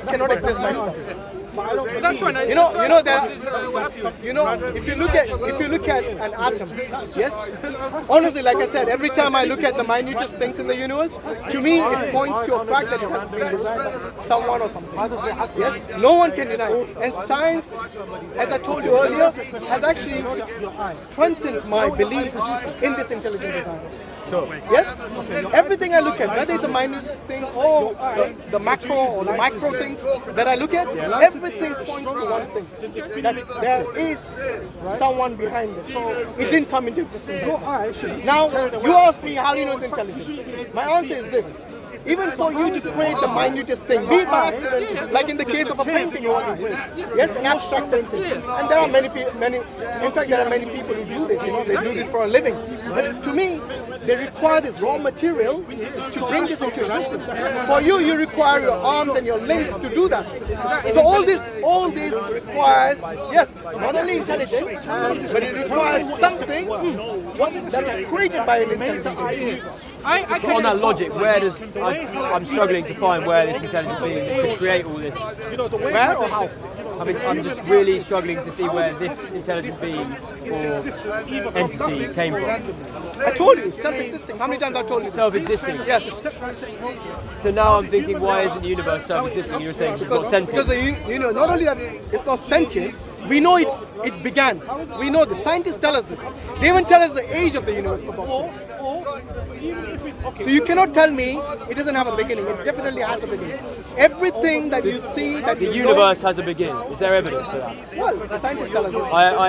cannot exist by itself. That's fine. If you look at an atom, yes. Honestly, like I said, every time I look at the minutest things in the universe, to me it points to a fact that it has been designed by someone or something. Yes, no one can deny it. And science, as I told you earlier, has actually strengthened my belief in this intelligent design. Sure. Yes? Everything I look at, whether it's a minute thing or the macro or the micro things that I look at, everything points to one thing. That there is someone behind it. It didn't come into existence. Now, you ask me, how do you know it's intelligence? My answer is this. Even for you to create the minutest thing, be it by accident, like in the case of a painting you want to do. Yes, an abstract painting. And there are many, in fact, there are many people who do this, they do this for a living. But to me, they require this raw material to bring this into existence. For you, you require your arms and your limbs to do that. So all this requires, yes, not only intelligence, but it requires something that is created by an intelligent being. On that logic, I'm struggling to find where this intelligent being could create all this. Where or how? I mean, I'm just really struggling to see where this intelligent being or entity came from. I told you, self-existing. How many times I've told you? Self-existing? Yes. So now I'm thinking, why isn't the universe self-existing? You were saying it's not sentient. Because not only that it's not sentient, we know it began. We know the scientists tell us this. They even tell us the age of the universe for God's sake. So you cannot tell me it doesn't have a beginning. It definitely has a beginning. Everything that you see, that the universe has a beginning. Is there evidence for that? Well, the scientists tell us this.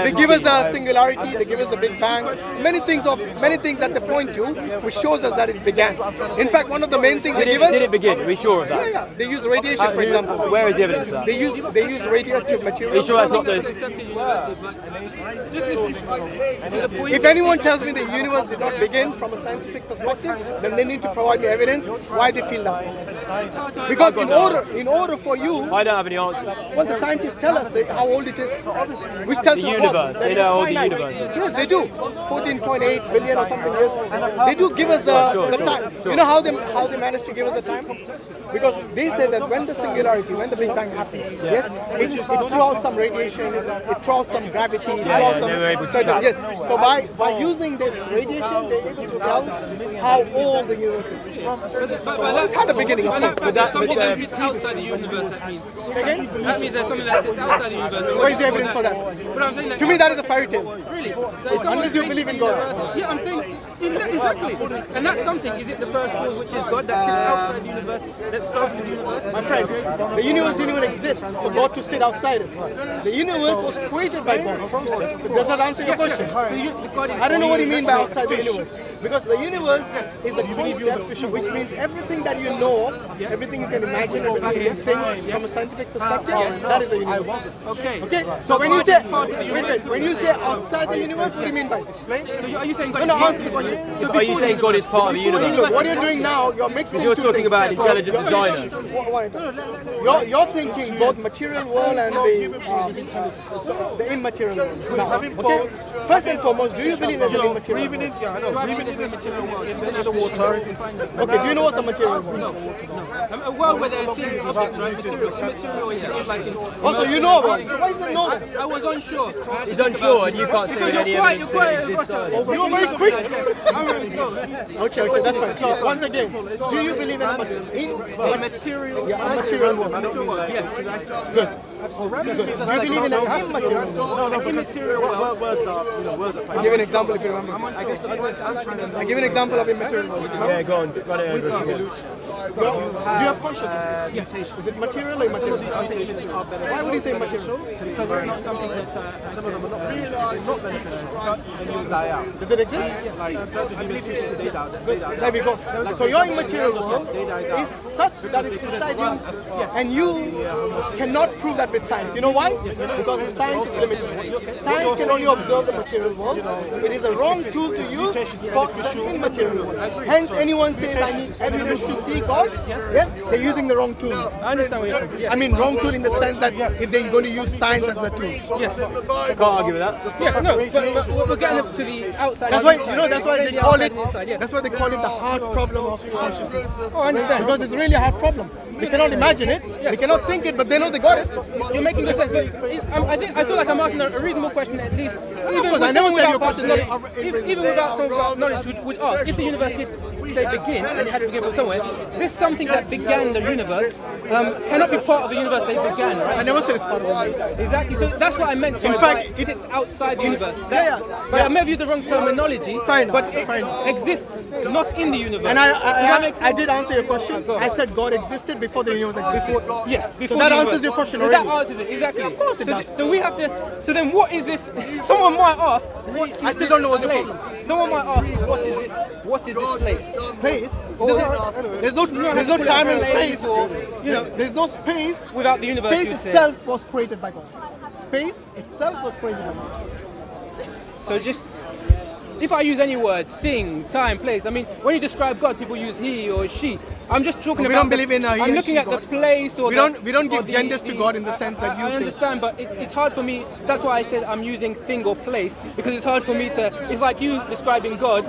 They give us the singularity. They give us the Big Bang. Many things that they point to, which shows us that it began. In fact, one of the main things they give us. Did it begin? Are we sure of that? Yeah. They use radiation, for example. Where is the evidence for that? They use radioactive material. Are you sure that's not the? If anyone tells me the universe did not begin from a scientific perspective, then they need to provide me evidence why they feel that. Because in order for you, I don't have any answers. Well, the scientists tell us how old it is, which tells the universe. They know how old the universe is. Yes, they do. 14.8 billion or something years. They do give us the time. You know how they manage to give us the time? Because they say that when the singularity, when the Big Bang happens, yes, it threw out some radiation, it threw out some gravity, it threw out some yes. So by using this radiation, they're able to tell how old the universe is. It had a beginning, of course. But that's something that sits outside the universe, that means. Again? That means there's something that sits outside the universe. Where is the evidence for that? But I'm saying that, to me, that is a fairy tale. Really? Unless you believe in God. Yeah, I'm saying, exactly. And that's something. Is it the first cause, which is God, that sits outside the universe, that started the universe? My friend, the universe didn't even exist for God to sit outside it. The universe was created by God. Does that answer your question? I don't know what you mean by outside the universe. Because the universe is a concept, which means everything that you know of, everything you can imagine, everything you can think from a scientific perspective, that is the universe. Okay. So when you say when you say outside the universe, what do you mean by it? So are you saying God No, answer the question. So Are you saying God is part of the universe? What you're doing now, you're mixing. Because you're talking about an intelligent designer. You're thinking both material world and the immaterial world. Now, okay? First and foremost, do you believe there's an immaterial world? Okay, do you know what's a material world? No. A world where there are things, objects, right? Material. Immaterial is like. Also, you know about it. So why is it know that? I was unsure. He's unsure, and you can't say any evidence that it exists. You were very quick. Okay, that's fine. So once again, do you believe in a material world? Yes. Good. Do you believe in an immaterial world? No, immaterial words are I'll give an example if you remember. I'll give an example of immaterial world. Yeah, go on. Run it over again. Do you have consciousness? Yes. Is it material or immaterial? Why would you say material? Because it's something that some of them are not beneficial. Then you'll die out. Does it exist? Like certain human species, they die. There we go. So your immaterial world is such that it's inside you, and you cannot prove that with science. You know why? Because science is limited. Science can only observe the material world. It is a wrong tool to use for the immaterial world. Hence, anyone says I need evidence to see God, yes, they're using the wrong tool. I understand what you're saying. Yes. I mean, wrong tool in the sense that if they're going to use science as a tool. Yes. Can't argue with that. Yes, no, but we're getting up to the outside. That's why, that's why they call it. That's why they call it the hard problem of consciousness. Oh, I understand. Because it's really a hard problem. We cannot imagine it. We cannot think it, but they know they got it. You're making good sense. I feel like I'm asking a reasonable question at least. Even course, I never said your question is even without some knowledge, would ask if the universe did say begin and it had to begin from somewhere. This something that began the universe cannot be part of the universe they began, right? I never said it's part of it. Exactly. So that's what I meant. In fact, it sits outside the universe. But I may have used the wrong terminology. Fine, but it fine. exists not in the universe. And Does that make I sense? did answer your question. Go on. I said God existed before the universe existed. Yes, before So that the answers universe. your question So already. that answers it, exactly. Yeah, of course it so, does. So we have to. So then, what is this? Someone might ask. What is I still don't know what's the place? problem. Someone might ask, what is this? What is this place? Space. Or- There's no time and space. You know, There's no space. without the universe, Space you'd say. itself was created by God. Space itself was created by God. So just. If I use any word, thing, time, place, I mean, when you describe God, people use he or she. I'm just talking We about. don't believe in a he I'm and looking she at God. the place or We the, don't or give genders to God in the sense that you I think. understand, but it's hard for me. That's why I said I'm using thing or place because it's hard for me to. It's like you describing God.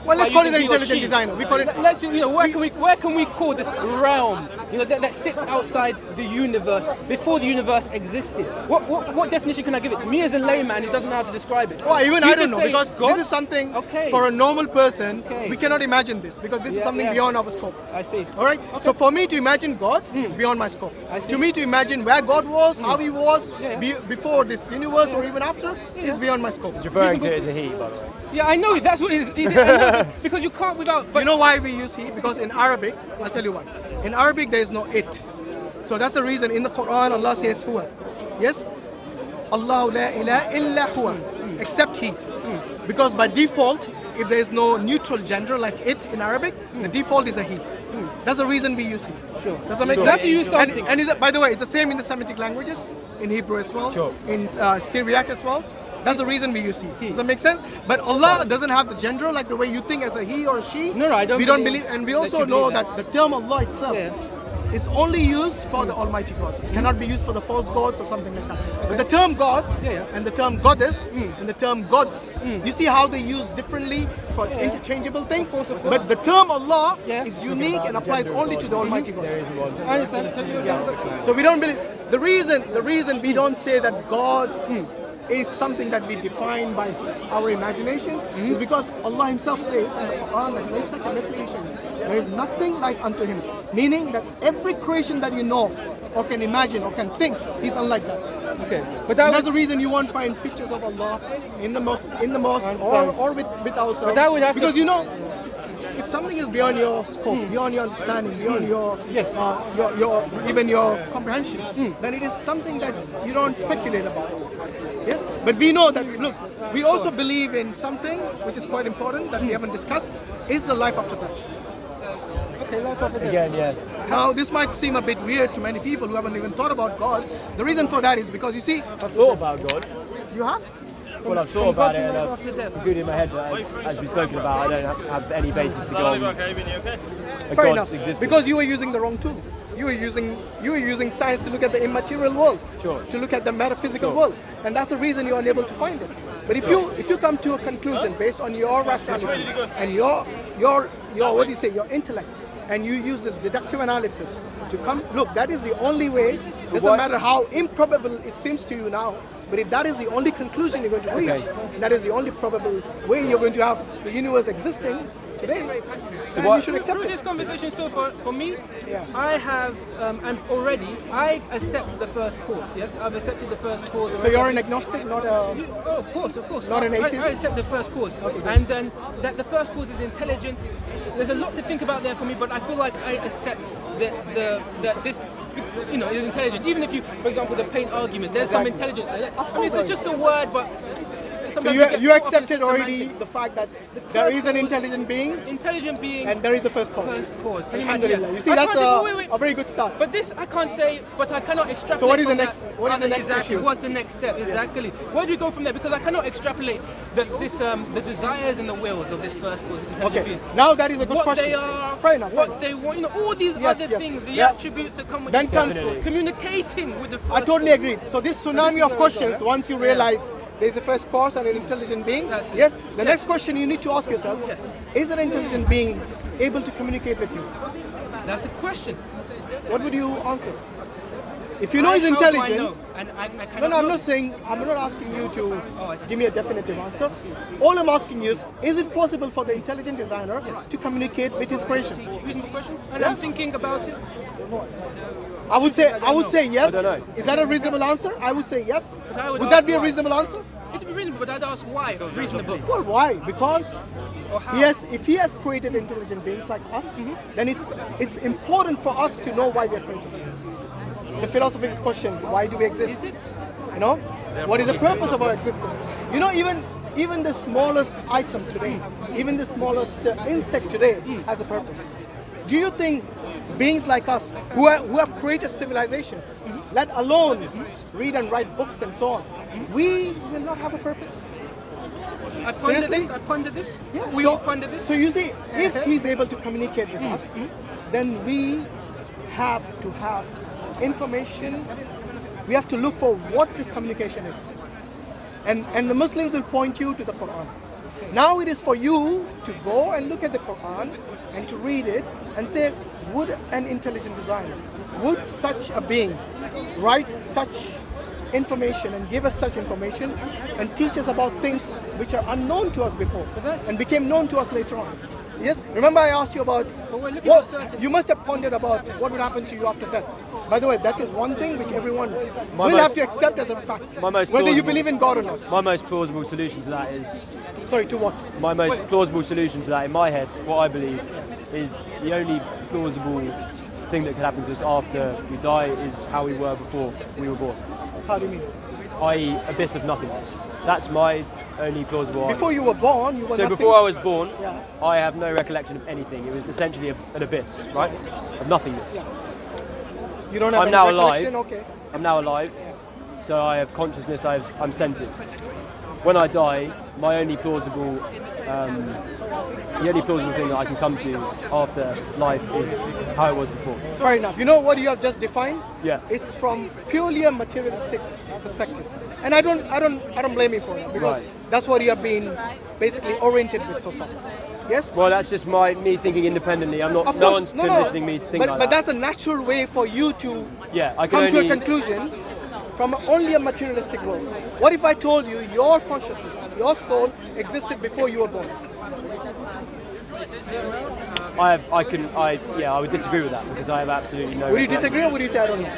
Well, let's by call it using the he or intelligent she. designer. We call it. Let's where can we call this realm? You know that sits outside the universe before the universe existed. What definition can I give it to me as a layman who doesn't know how to describe it? Well, even You I don't just know say because God? this is something Okay. for a normal person. Okay. We cannot imagine this because this is something beyond our scope. I see. All right. So for me to imagine God is beyond my scope. I see. To me to imagine where God was, how He was Yeah. before this universe or even after is beyond my scope. Referring to it as a he, by the way. Yeah, I know that's what it is. I know, because you can't without. But You know why we use He? Because in Arabic, I'll tell you why. In Arabic, there is no it. So that's the reason in the Quran Allah says Huwa. Yes? Allah la ilaha illa huwa. Except He. Because by default, if there is no neutral gender like it in Arabic, the default is a He. That's the reason we use He. Sure. Does that make You sense? have to use something. And is it, by the way, it's the same in the Semitic languages, in Hebrew as well, Sure. in Syriac as well. That's the reason we use He. Does that make sense? But Allah doesn't have the gender like the way you think as a He or a she. No, I don't We don't believe believe, and we that also you know believe that the term Allah itself is only used for the Almighty God. It cannot be used for the false gods or something like that. But the term God and the term goddess and the term gods, you see how they use differently for interchangeable things. But the term Allah is unique and applies only to the Almighty God. I understand. So So we don't believe. The reason we don't say that God is something that we define by our imagination is because Allah Himself says in the Quran that "Laysa kamithlihi shay'un." There is nothing like unto Him. Meaning that every creation that you know of, or can imagine or can think, He's unlike that. okay, but And that that's would, the reason you won't find pictures of Allah in the mosque, or with ourselves. But that would have to- because you know, if something is beyond your scope, beyond your understanding, beyond your, Yes. your even your comprehension, then it is something that you don't speculate about. Yes, but we know that. Look, we also believe in something which is quite important that we haven't discussed: is the life after death. okay, let's off again. Again, yes. Now, this might seem a bit weird to many people who haven't even thought about God. The reason for that is because you see, I've thought about God. you have. Well, I've thought about it and life I've after death. good in my head that, as we've spoken about, I don't have any basis to go on a Fair God's enough. existence. Because you were using the wrong tool. You were using science to look at the immaterial world, Sure. to look at the metaphysical Sure. world, and that's the reason you're unable to find it. But if you come to a conclusion based on your rationality and your what do you say, your intellect, and you use this deductive analysis to come, look, that is the only way. Doesn't matter how improbable it seems to you now. But if that is the only conclusion you're going to reach, and that is the only probable way you're going to have the universe existing today, then you should accept Through it. this conversation, so for me, Yeah. I have, and already, I accept the first cause. Yes, I've accepted the first cause. So you're an agnostic, not a... Oh, of course. Not an atheist? I accept the first cause, and then that the first cause is intelligent. There's a lot to think about there for me, but I feel like I accept that this, you know, is intelligent. Even if you, for example, the paint argument, there's some intelligence there. I mean, it's just a word, but. So sometimes we get you caught up in accepted already semantics. the fact that there is an intelligent being Intelligent being. and there is a first cause. First cause. Alhamdulillah. You see, I that's can't say- wait. a very good start. But this I can't say, but I cannot extrapolate. So what is the from next- that. what is the next exactly, issue? What's the next step? Exactly. Where do we go from there? Because I cannot extrapolate the desires and the wills of this first cause, this intelligent Okay, being. now that is a good What question. they are, Fair enough. what they want, you know, all these Yes, other yes. things, the Yeah. attributes that come with Then this comes- first cause, communicating with the first I totally cause. agree. So this tsunami of questions, once you realize there's a first cause and an intelligent being, That's it. yes, the next question you need to ask yourself, Yes. is an intelligent being able to communicate with you? That's a question. what would you answer? If you know he's How do I intelligent, know? And I cannot no, I'm know. not saying, I'm not asking you to I see. give me a definitive answer. All I'm asking you is it possible for the intelligent designer to communicate with his creation? Reasonable question. And I'm thinking about it. I would say yes. I don't know. Is that a reasonable answer? I would say yes. But I would Would that ask be a why. reasonable answer? It would be reasonable, but I'd ask why reasonable. Well, why? Because Or how? if he has created intelligent beings like us, then it's important for us to know why we are created. The philosophical question: why do we exist? Is it? You know, what is the purpose of our existence? You know, even the smallest item today, even the smallest insect today has a purpose. Do you think beings like us, who have created civilizations, let alone read and write books and so on, we will not have a purpose? I ponder Seriously? this. I ponder this. Yeah. We all ponder this. So you see, if he's able to communicate with us, then we have to have information. We have to look for what this communication is. And the Muslims will point you to the Quran. Now it is for you to go and look at the Quran and to read it and say, would an intelligent designer, would such a being write such information and give us such information and teach us about things which are unknown to us before and became known to us later on? Yes? Remember I asked you about, But we're looking what, for certain- you must have pondered about what would happen to you after death. By the way, that is one thing which everyone My will have most- to accept as a fact, my most whether you plausible- believe in God or not. My most plausible solution to that is Sorry, to what? my most plausible solution to that in my head, what I believe is the only plausible thing that could happen to us after we die is how we were before we were born, How do you mean? i.e. abyss of nothingness. That's my only plausible Before you were born, you were So nothing. before I was born, Yeah. I have no recollection of anything. It was essentially an abyss, right? Of nothingness. You don't have I'm any now recollection? alive. Okay. I'm now alive, so I have consciousness. I'm sentient. When I die, my only plausible, the only plausible thing that I can come to after life is how it was before. Fair enough. You know what you have just defined? Yeah. It's from purely a materialistic perspective, and I don't blame you for that because Right. that's what you have been basically oriented with so far. Yes. Well, that's just me thinking independently. I'm not. Of No course, one's conditioning me to think but, like but that. that's a natural way for you to Yeah, I can come to only. a conclusion from only a materialistic world. What if I told you your consciousness, your soul existed before you were born? I would disagree with that because I have absolutely no. Would you disagree or would you say I don't know?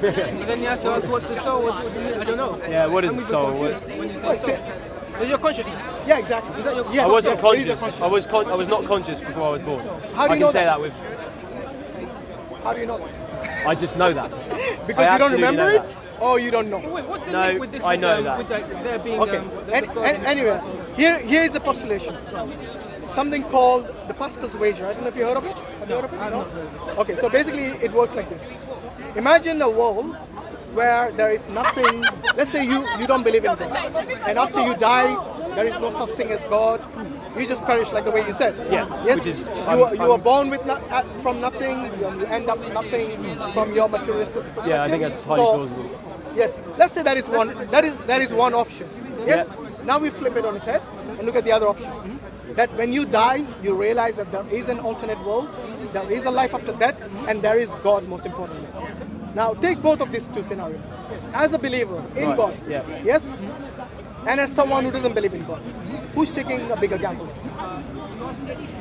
But then you have to ask what's the soul, what do you mean? I don't know. Yeah, what is I'm the even soul? confused when you Well, say soul. Is your consciousness? Yeah, exactly. Is that your- Yes, I wasn't yes, it is your conscious. consciousness. I was not conscious before I was born. How do I you can know say that? that with. How do you know that? I just know that. Because I you don't absolutely remember know it? that. Or you don't know? Wait, what's the No, link with this? I know with, that. With like, there being, Okay. the God in- Anyway, here is a postulation. Something called the Pascal's wager. I don't know if you heard of it. Have you heard of it? I've No? not heard of it. Okay, so basically it works like this. Imagine a world where there is nothing. Let's say you don't believe in God, and after you die, there is no such thing as God. You just perish like the way you said. Yeah, Yes. which is- you were born with from nothing. You end up nothing from your materialistic perspective. Yeah, I think that's highly So, plausible. Yes, let's say that is one. That is one option. Yes. Yeah. Now we flip it on its head and look at the other option. That when you die, you realize that there is an alternate world, there is a life after death, and there is God. Most importantly. Now take both of these two scenarios. As a believer in Right, God, yeah. yes, and as someone who doesn't believe in God, who's taking a bigger gamble?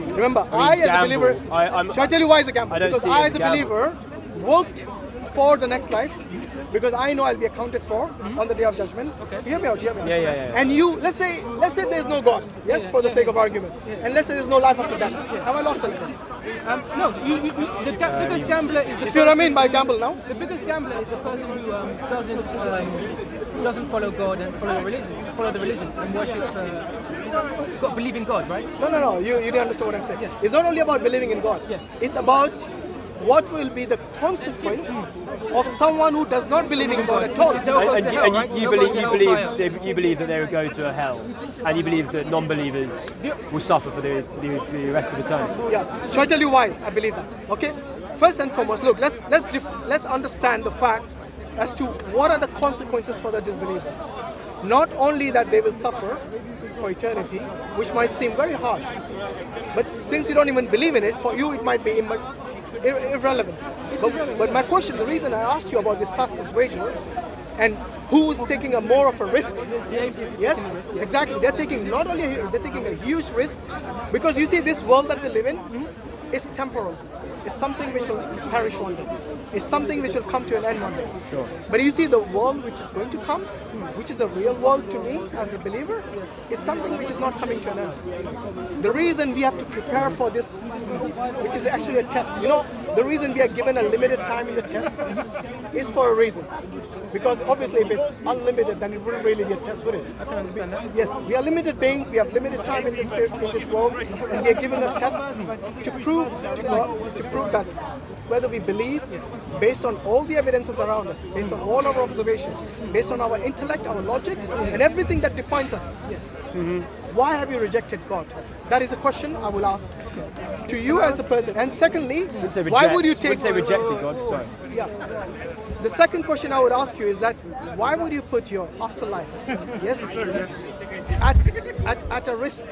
Remember, I as a gamble. believer. I'm- Shall I tell you why it's a gamble? I don't Because see it I as as a a gamble. believer worked for the next life because I know I'll be accounted for on the day of judgment. Okay. Hear me out, hear me out. Yeah. And you, let's say there's no God, yes, for the sake of argument, and let's say there's no life after death. Have I lost anything? No, the biggest gambler is the You see what I person- mean by gamble now? The biggest gambler is the person who doesn't follow God and follow the religion and worship God, believe in God, right? No. You didn't understand what I'm saying. Yes. It's not only about believing in God. Yes. It's about what will be the consequence of someone who does not believe in God at all. They'll go to hell, right? You They'll go to hellfire. believe that they will go to a hell, and you believe that non-believers will suffer for the rest of eternity. Yeah. Shall I tell you why I believe that? Okay. First and foremost, look. Let's understand the fact as to what are the consequences for the disbeliever. Not only that they will suffer for eternity, which might seem very harsh, but since you don't even believe in it, for you it might be irrelevant. But my question, the reason I asked you about this Pascal's wager, and who's taking a more of a risk? Yes, exactly. They're taking not only they're taking a huge risk, because you see this world that we live in is temporal. It's something which will perish one day. It's something which will come to an end one day. Sure. But you see the world which is going to come, which is the real world to me as a believer, is something which is not coming to an end. The reason we have to prepare for this, which is actually a test, you know, the reason we are given a limited time in the test is for a reason. Because obviously if it's unlimited, then it wouldn't really be a test, would it? I can understand that. Yes, we are limited beings, we have limited time in this world, and we are given a test to prove that whether we believe based on all the evidences around us, based on all our observations, based on our intellect, our logic, and everything that defines us. Why have you rejected God? That is a question I will ask to you as a person. And secondly, why would you take... Say rejected God, sorry. Yeah. The second question I would ask you is that why would you put your afterlife, yes, at a risk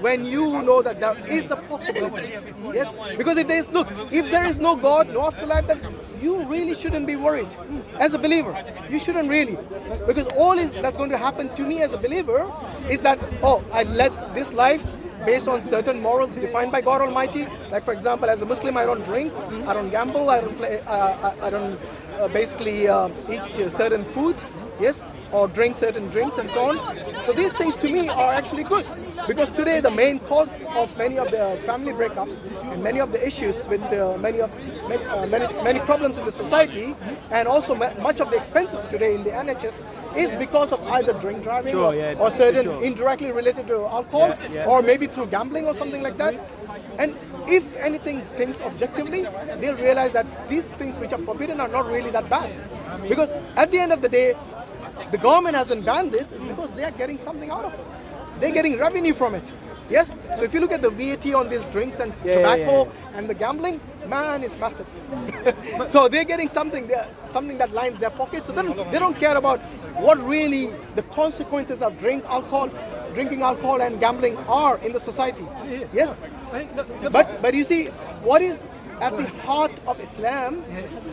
when you know that there is a possibility? Yes, because if there is no God, no afterlife, then you really shouldn't be worried. As a believer, you shouldn't really, because all that's going to happen to me as a believer is that, oh, I led this life based on certain morals defined by God Almighty. Like for example, as a Muslim, I don't drink, I don't gamble, I don't play, I don't basically eat certain food, yes, or drink certain drinks and so on. So these things to me are actually good, because today the main cause of many of the family breakups and many of the issues with many problems in the society, and also much of the expenses today in the NHS is because of either drink driving or certain indirectly related to alcohol, or maybe through gambling or something like that. And if anything thinks objectively, they'll realize that these things which are forbidden are not really that bad. Because at the end of the day, the government hasn't banned this, is because they are getting something out of it. They're getting revenue from it. Yes? So if you look at the VAT on these drinks and tobacco and the gambling, man, it's massive. So they're getting something that lines their pockets. So then they don't care about what really the consequences of drinking alcohol and gambling are in the society. Yes? But you see, what is at the heart of Islam,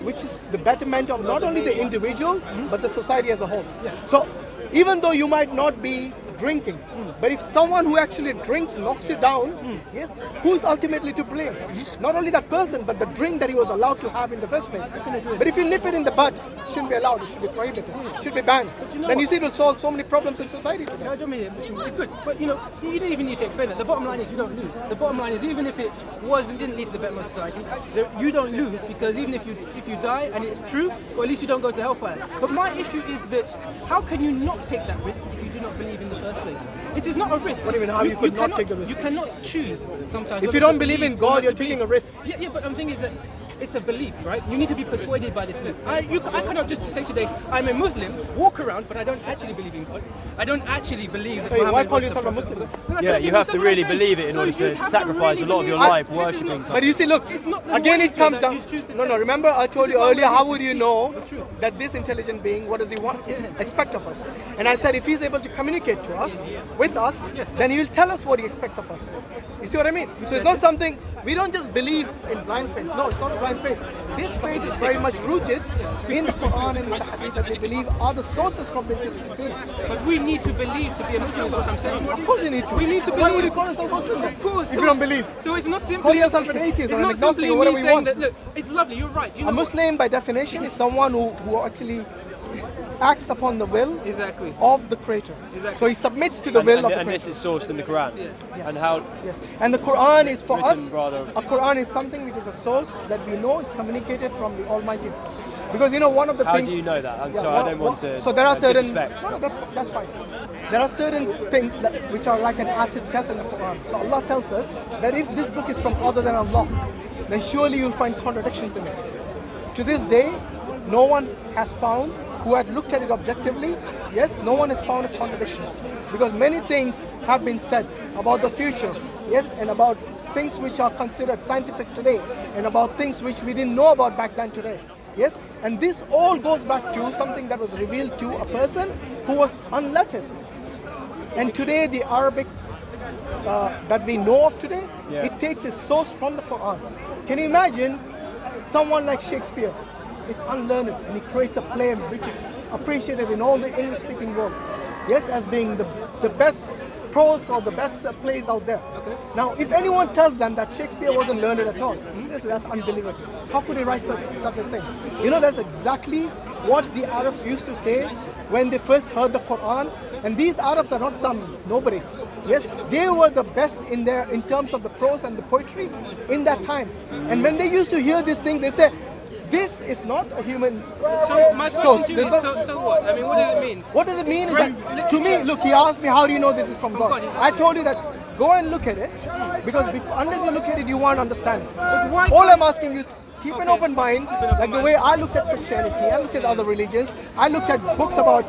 which is the betterment of not only the individual, but the society as a whole. So even though you might not be drinking, but if someone who actually drinks knocks you down, yes, who's ultimately to blame? Not only that person, but the drink that he was allowed to have in the first place. But if you nip it in the bud, it shouldn't be allowed, it should be prohibited, it should be banned. Then you see it will solve so many problems in society today. It's good, but you don't even need to explain that. The bottom line is you don't lose. The bottom line is even if it didn't lead to the betterment of society, you don't lose, because even if you die and it's true, or at least you don't go to hellfire. But my issue is that how can you not take that risk if you do not believe in the first place? It is not a risk. What do you mean, how you could not take the risk? You cannot choose sometimes. If you don't believe in God, you're taking a risk. Yeah, but the thing is that it's a belief, right? You need to be persuaded by this belief. I cannot just say today, I'm a Muslim, walk around, but I don't actually believe in God. I don't actually believe that Muhammad why call was yourself the a Muslim? prophet. Yeah, you have to really believe it in order to sacrifice a lot of your life worshipping something. But you see, look, again it comes down. No, remember I told you earlier, how would you know that this intelligent being, what does he want, expect of us? And I said, if he's able to communicate to us, with us, then he will tell us what he expects of us. You see what I mean? So it's not something, we don't just believe in blind faith. No, it's not a blind faith. This faith is very much rooted in the Quran and in the Hadith that we believe are the sources from the intelligent beings. But we need to believe to be a Muslim, is what I'm saying. Of course you need to. We need to believe. Why would you call yourself Muslim? Of course. If you don't believe. So it's not simply... Call yourself an atheist it's or an not agnostic simply or whatever me you saying want. that, look, it's lovely, you're right. You know A Muslim by definition is someone who actually acts upon the will of the Creator. So he submits to the will of the Creator. And this is sourced in the Quran. And how? Yes. And the Quran is for us. A Quran is something which is a source that we know is communicated from the Almighty itself. Because one of the things. How do you know that? I'm sorry, I don't want to. So there are certain. Disrespect. No, that's fine. There are certain things which are like an acid test in the Quran. So Allah tells us that if this book is from other than Allah, then surely you'll find contradictions in it. To this day, no one has found, who had looked at it objectively, yes, no one has found contradictions. Because many things have been said about the future, yes, and about things which are considered scientific today, and about things which we didn't know about back then today. Yes, and this all goes back to something that was revealed to a person who was unlettered. And today the Arabic that we know of today, it takes its source from the Quran. Can you imagine someone like Shakespeare is unlearned and he creates a play which is appreciated in all the English-speaking world. Yes, as being the best prose or the best plays out there. Now, if anyone tells them that Shakespeare wasn't learned at all, that's unbelievable. How could he write such a thing? You know, that's exactly what the Arabs used to say when they first heard the Quran. And these Arabs are not some nobodies. Yes, they were the best in terms of the prose and the poetry in that time. And when they used to hear this thing, they say, this is not a human. So my question to you is, so what? I mean, what does it mean? What does it mean? Is that, to me, look, he asked me, how do you know this is from God? I told you that go and look at it, because unless you look at it, you won't understand it. All I'm asking you is keep an open mind, like the way I looked at Christianity, I looked at other religions, I looked at books about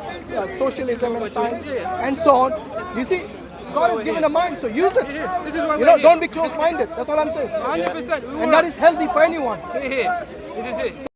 socialism and science and so on. You see, God has given a mind, so use it. This is why you know, don't be close-minded. That's all I'm saying. 100%. And that is healthy for anyone. This is it.